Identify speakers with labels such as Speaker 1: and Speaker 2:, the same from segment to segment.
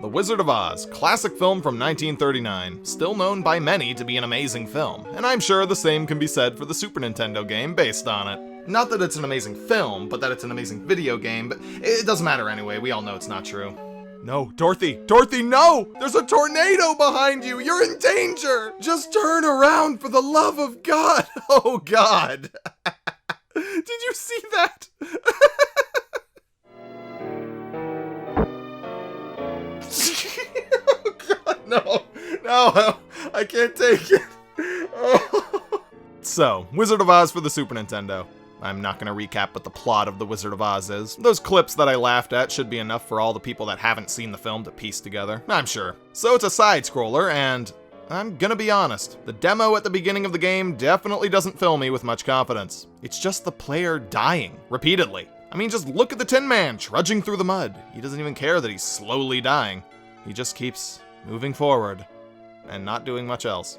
Speaker 1: The Wizard of Oz, classic film from 1939, still known by many to be an amazing film, and I'm sure the same can be said for the Super Nintendo game based on it. Not that it's an amazing film, but that it's an amazing video game, but it doesn't matter anyway, we all know it's not true. No, Dorothy! Dorothy, no! There's a tornado behind you! You're in danger! Just turn around for the love of God! Oh God! Did you see that? Oh God, no, I can't take it. Oh. So, Wizard of Oz for the Super Nintendo. I'm not going to recap what the plot of The Wizard of Oz is. Those clips that I laughed at should be enough for all the people that haven't seen the film to piece together, I'm sure. So it's a side-scroller, and I'm gonna be honest, the demo at the beginning of the game definitely doesn't fill me with much confidence. It's just the player dying, repeatedly. I mean, just look at the Tin Man trudging through the mud. He doesn't even care that he's slowly dying. He just keeps moving forward, and not doing much else.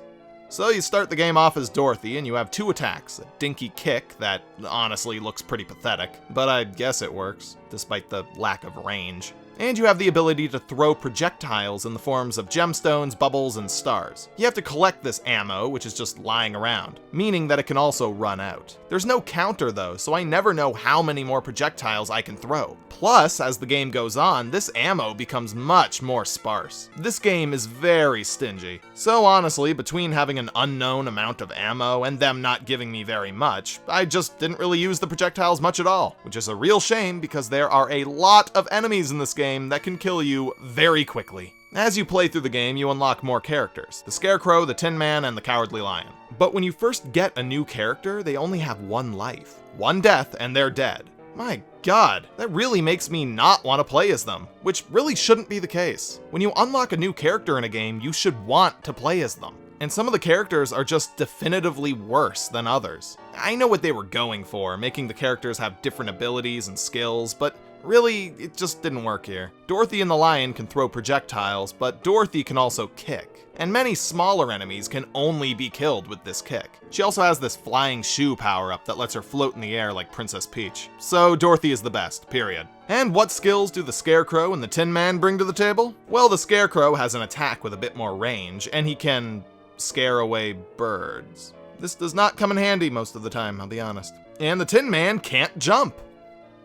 Speaker 1: So you start the game off as Dorothy, and you have two attacks. A dinky kick that honestly looks pretty pathetic, but I guess it works, despite the lack of range. And you have the ability to throw projectiles in the forms of gemstones, bubbles, and stars. You have to collect this ammo, which is just lying around, meaning that it can also run out. There's no counter though, so I never know how many more projectiles I can throw. Plus, as the game goes on, this ammo becomes much more sparse. This game is very stingy. So honestly, between having an unknown amount of ammo and them not giving me very much, I just didn't really use the projectiles much at all, which is a real shame because there are a lot of enemies in this game that can kill you very quickly. As you play through the game, you unlock more characters: the Scarecrow, the Tin Man, and the Cowardly Lion. But when you first get a new character, they only have one life. One death, and they're dead. My God, that really makes me not want to play as them, which really shouldn't be the case. When you unlock a new character in a game, you should want to play as them. And some of the characters are just definitively worse than others. I know what they were going for, making the characters have different abilities and skills, but really, it just didn't work here. Dorothy and the Lion can throw projectiles, but Dorothy can also kick. And many smaller enemies can only be killed with this kick. She also has this flying shoe power-up that lets her float in the air like Princess Peach. So Dorothy is the best, period. And what skills do the Scarecrow and the Tin Man bring to the table? Well, the Scarecrow has an attack with a bit more range, and he can scare away birds. This does not come in handy most of the time, I'll be honest. And the Tin Man can't jump.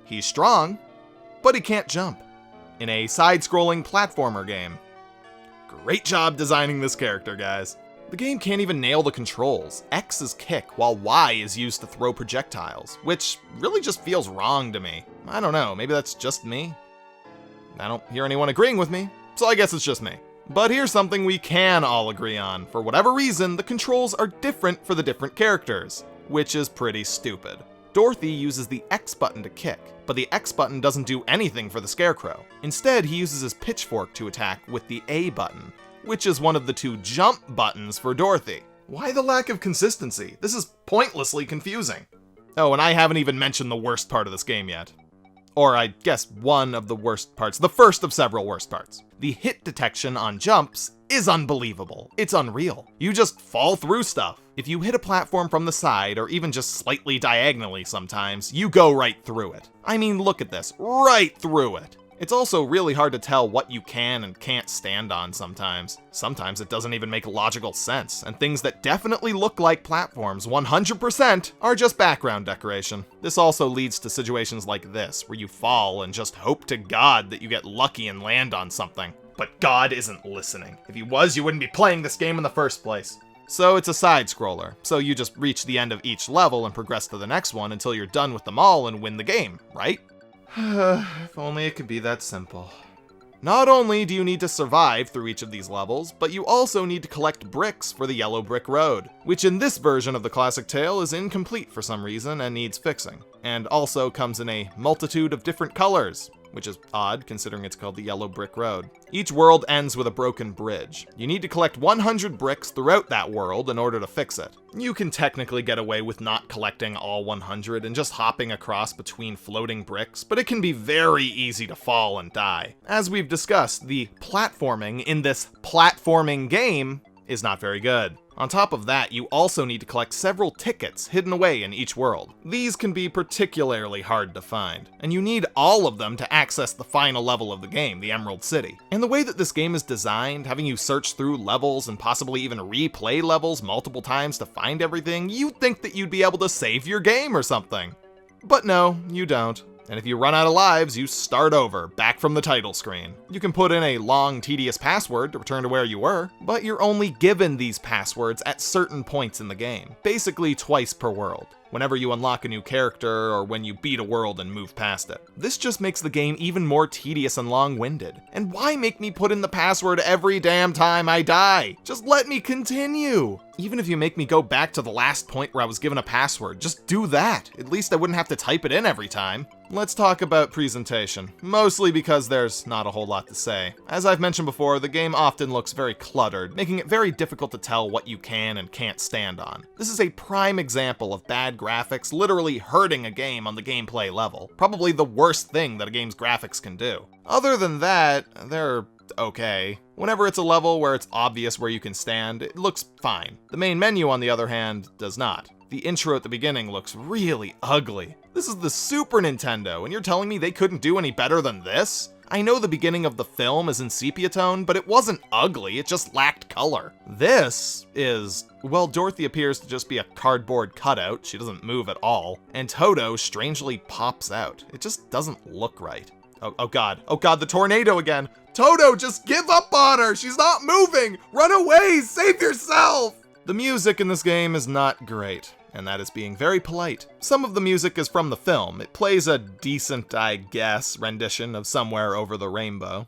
Speaker 1: He's strong, but he can't jump. In a side-scrolling platformer game. Great job designing this character, guys. The game can't even nail the controls. X is kick, while Y is used to throw projectiles, which really just feels wrong to me. I don't know, maybe that's just me. I don't hear anyone agreeing with me, so I guess it's just me. But here's something we can all agree on. For whatever reason, the controls are different for the different characters, which is pretty stupid. Dorothy uses the X button to kick, but the X button doesn't do anything for the Scarecrow. Instead, he uses his pitchfork to attack with the A button, which is one of the two jump buttons for Dorothy. Why the lack of consistency? This is pointlessly confusing. Oh, and I haven't even mentioned the worst part of this game yet. Or I guess one of the worst parts, the first of several worst parts. The hit detection on jumps is unbelievable. It's unreal. You just fall through stuff. If you hit a platform from the side, or even just slightly diagonally sometimes, you go right through it. I mean, look at this, right through it. It's also really hard to tell what you can and can't stand on sometimes. Sometimes it doesn't even make logical sense, and things that definitely look like platforms 100% are just background decoration. This also leads to situations like this, where you fall and just hope to God that you get lucky and land on something. But God isn't listening. If he was, you wouldn't be playing this game in the first place. So it's a side-scroller, so you just reach the end of each level and progress to the next one until you're done with them all and win the game, right? If only it could be that simple. Not only do you need to survive through each of these levels, but you also need to collect bricks for the Yellow Brick Road, which in this version of the classic tale is incomplete for some reason and needs fixing, and also comes in a multitude of different colors, which is odd considering it's called the Yellow Brick Road. Each world ends with a broken bridge. You need to collect 100 bricks throughout that world in order to fix it. You can technically get away with not collecting all 100 and just hopping across between floating bricks, but it can be very easy to fall and die. As we've discussed, the platforming in this platforming game is not very good. On top of that, you also need to collect several tickets hidden away in each world. These can be particularly hard to find, and you need all of them to access the final level of the game, the Emerald City. And the way that this game is designed, having you search through levels and possibly even replay levels multiple times to find everything, you'd think that you'd be able to save your game or something. But no, you don't. And if you run out of lives, you start over, back from the title screen. You can put in a long, tedious password to return to where you were, but you're only given these passwords at certain points in the game, basically twice per world, whenever you unlock a new character or when you beat a world and move past it. This just makes the game even more tedious and long-winded. And why make me put in the password every damn time I die? Just let me continue! Even if you make me go back to the last point where I was given a password, just do that. At least I wouldn't have to type it in every time. Let's talk about presentation, mostly because there's not a whole lot to say. As I've mentioned before, the game often looks very cluttered, making it very difficult to tell what you can and can't stand on. This is a prime example of bad graphics literally hurting a game on the gameplay level. Probably the worst thing that a game's graphics can do. Other than that, they're okay. Whenever it's a level where it's obvious where you can stand, it looks fine. The main menu, on the other hand, does not. The intro at the beginning looks really ugly. This is the Super Nintendo, and you're telling me they couldn't do any better than this? I know the beginning of the film is in sepia tone, but it wasn't ugly, it just lacked color. This is, well, Dorothy appears to just be a cardboard cutout, she doesn't move at all, and Toto strangely pops out. It just doesn't look right. Oh god, the tornado again! Toto, just give up on her! She's not moving! Run away! Save yourself! The music in this game is not great, and that is being very polite. Some of the music is from the film. It plays a decent, I guess, rendition of Somewhere Over the Rainbow.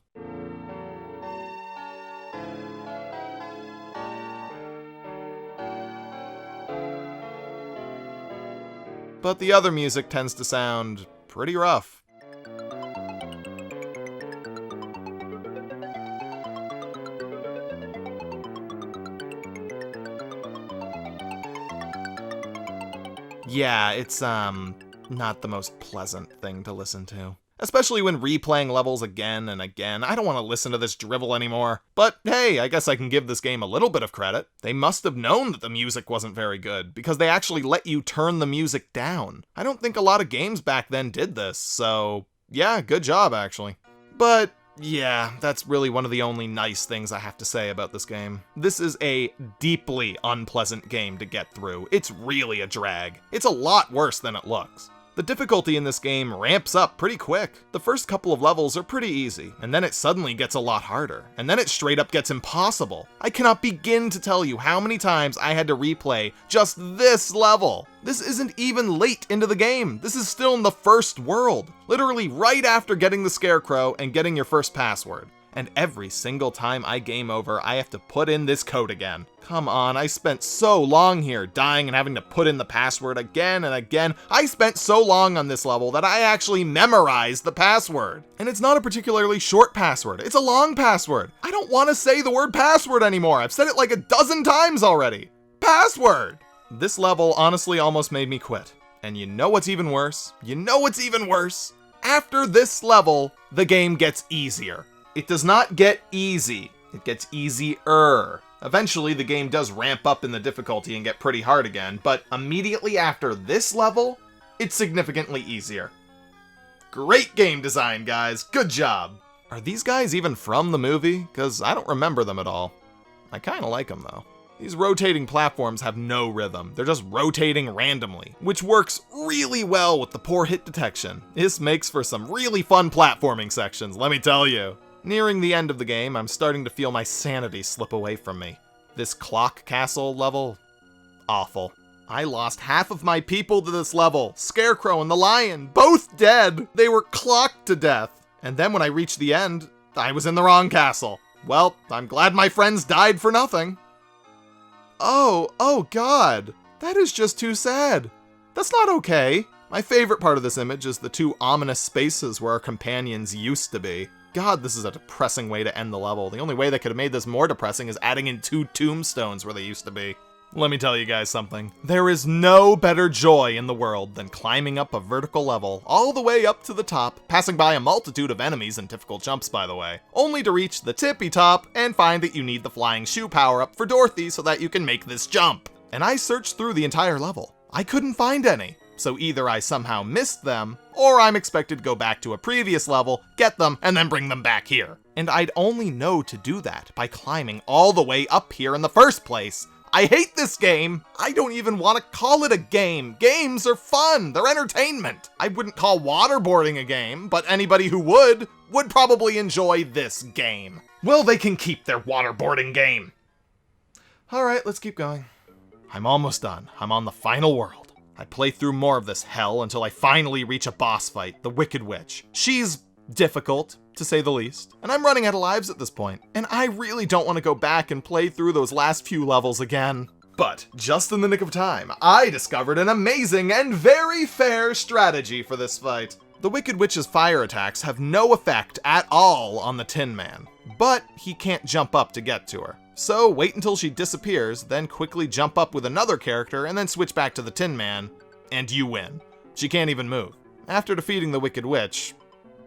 Speaker 1: But the other music tends to sound pretty rough. Yeah, it's, not the most pleasant thing to listen to. Especially when replaying levels again and again. I don't want to listen to this drivel anymore. But hey, I guess I can give this game a little bit of credit. They must have known that the music wasn't very good, because they actually let you turn the music down. I don't think a lot of games back then did this, so yeah, good job actually. But yeah, that's really one of the only nice things I have to say about this game. This is a deeply unpleasant game to get through. It's really a drag. It's a lot worse than it looks. The difficulty in this game ramps up pretty quick. The first couple of levels are pretty easy, and then it suddenly gets a lot harder, and then it straight up gets impossible. I cannot begin to tell you how many times I had to replay just this level. This isn't even late into the game. This is still in the first world, literally right after getting the Scarecrow and getting your first password. And every single time I game over, I have to put in this code again. Come on, I spent so long here, dying and having to put in the password again and again. I spent so long on this level that I actually memorized the password. And it's not a particularly short password, it's a long password. I don't want to say the word password anymore. I've said it like a dozen times already. Password! This level honestly almost made me quit. And you know what's even worse? After this level, the game gets easier. It does not get easy, it gets easier. Eventually, the game does ramp up in the difficulty and get pretty hard again, but immediately after this level, it's significantly easier. Great game design, guys. Good job. Are these guys even from the movie? Because I don't remember them at all. I kind of like them, though. These rotating platforms have no rhythm. They're just rotating randomly, which works really well with the poor hit detection. This makes for some really fun platforming sections, let me tell you. Nearing the end of the game, I'm starting to feel my sanity slip away from me. This clock castle level, awful. I lost half of my people to this level. Scarecrow and the lion, both dead. They were clocked to death. And then when I reached the end, I was in the wrong castle. Well, I'm glad my friends died for nothing. Oh god, that is just too sad. That's not okay. My favorite part of this image is the two ominous spaces where our companions used to be. God, this is a depressing way to end the level. The only way they could have made this more depressing is adding in two tombstones where they used to be. Let me tell you guys something. There is no better joy in the world than climbing up a vertical level, all the way up to the top, passing by a multitude of enemies and difficult jumps, by the way, only to reach the tippy top and find that you need the flying shoe power-up for Dorothy so that you can make this jump. And I searched through the entire level. I couldn't find any. So either I somehow missed them, or I'm expected to go back to a previous level, get them, and then bring them back here. And I'd only know to do that by climbing all the way up here in the first place. I hate this game. I don't even want to call it a game. Games are fun. They're entertainment. I wouldn't call waterboarding a game, but anybody who would probably enjoy this game. Well, they can keep their waterboarding game. All right, let's keep going. I'm almost done. I'm on the final world. I play through more of this hell until I finally reach a boss fight, the Wicked Witch. She's difficult, to say the least, and I'm running out of lives at this point, and I really don't want to go back and play through those last few levels again. But, just in the nick of time, I discovered an amazing and very fair strategy for this fight. The Wicked Witch's fire attacks have no effect at all on the Tin Man, but he can't jump up to get to her. So wait until she disappears, then quickly jump up with another character, and then switch back to the Tin Man, and you win. She can't even move. After defeating the Wicked Witch,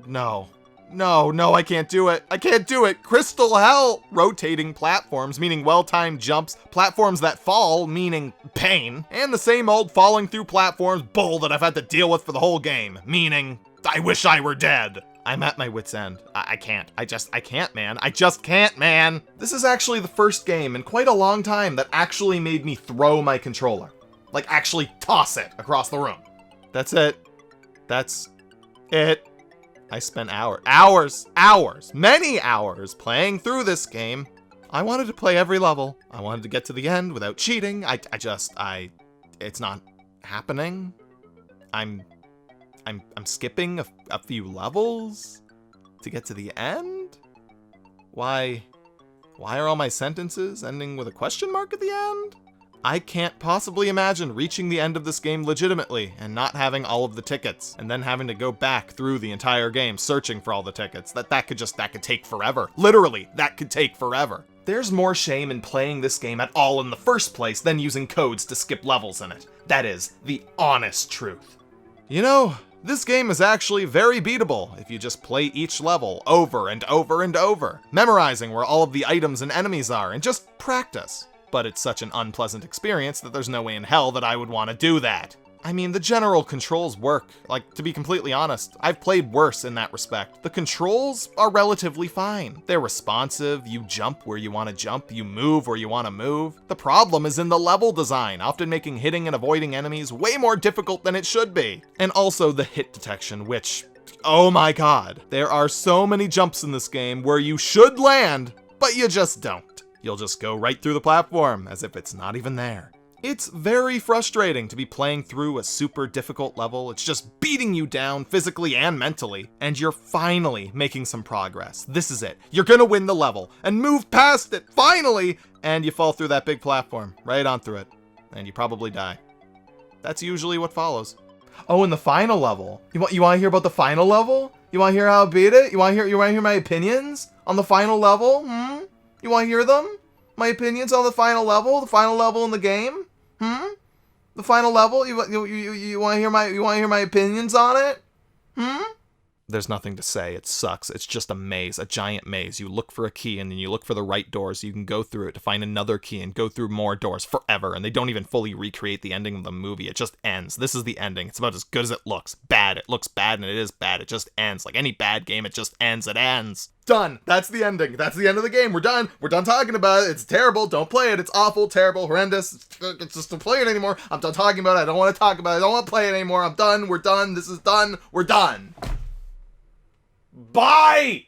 Speaker 1: no, I can't do it. I can't do it. Crystal Hell. Rotating platforms, meaning well-timed jumps. Platforms that fall, meaning pain. And the same old falling through platforms bull that I've had to deal with for the whole game, meaning I wish I were dead. I'm at my wit's end. I can't. I can't, man. I just can't, man. This is actually the first game in quite a long time that actually made me throw my controller. Like, actually toss it across the room. That's it. That's it. I spent many hours playing through this game. I wanted to play every level. I wanted to get to the end without cheating. It's not happening. I'm skipping a few levels to get to the end? Why are all my sentences ending with a question mark at the end? I can't possibly imagine reaching the end of this game legitimately and not having all of the tickets, and then having to go back through the entire game searching for all the tickets. That could take forever. Literally, that could take forever. There's more shame in playing this game at all in the first place than using codes to skip levels in it. That is the honest truth. You know, this game is actually very beatable if you just play each level over and over and over, memorizing where all of the items and enemies are, and just practice. But it's such an unpleasant experience that there's no way in hell that I would want to do that. I mean, the general controls work. Like, to be completely honest, I've played worse in that respect. The controls are relatively fine. They're responsive, you jump where you want to jump, you move where you want to move. The problem is in the level design, often making hitting and avoiding enemies way more difficult than it should be. And also the hit detection, which, oh my god, there are so many jumps in this game where you should land, but you just don't. You'll just go right through the platform, as if it's not even there. It's very frustrating to be playing through a super difficult level. It's just beating you down physically and mentally, and you're finally making some progress. This is it. You're gonna win the level, and move past it, finally! And you fall through that big platform, right on through it, and you probably die. That's usually what follows. Oh, and the final level. You want to hear about the final level? You want to hear how I beat it? You want to hear my opinions on the final level? You want to hear them? My opinions on the final level in the game? The final level? You want to hear my opinions on it? There's nothing to say. It sucks. It's just a maze, a giant maze. You look for a key and then you look for the right door so you can go through it to find another key and go through more doors forever. And they don't even fully recreate the ending of the movie. It just ends. This is the ending. It's about as good as it looks. Bad. It looks bad and it is bad. It just ends. Like any bad game, it just ends. It ends. Done. That's the ending. That's the end of the game. We're done. We're done talking about it. It's terrible. Don't play it. It's awful, terrible, horrendous. It's just don't play it anymore. I'm done talking about it. I don't want to talk about it. I don't want to play it anymore. I'm done. We're done. This is done. We're done. Bye!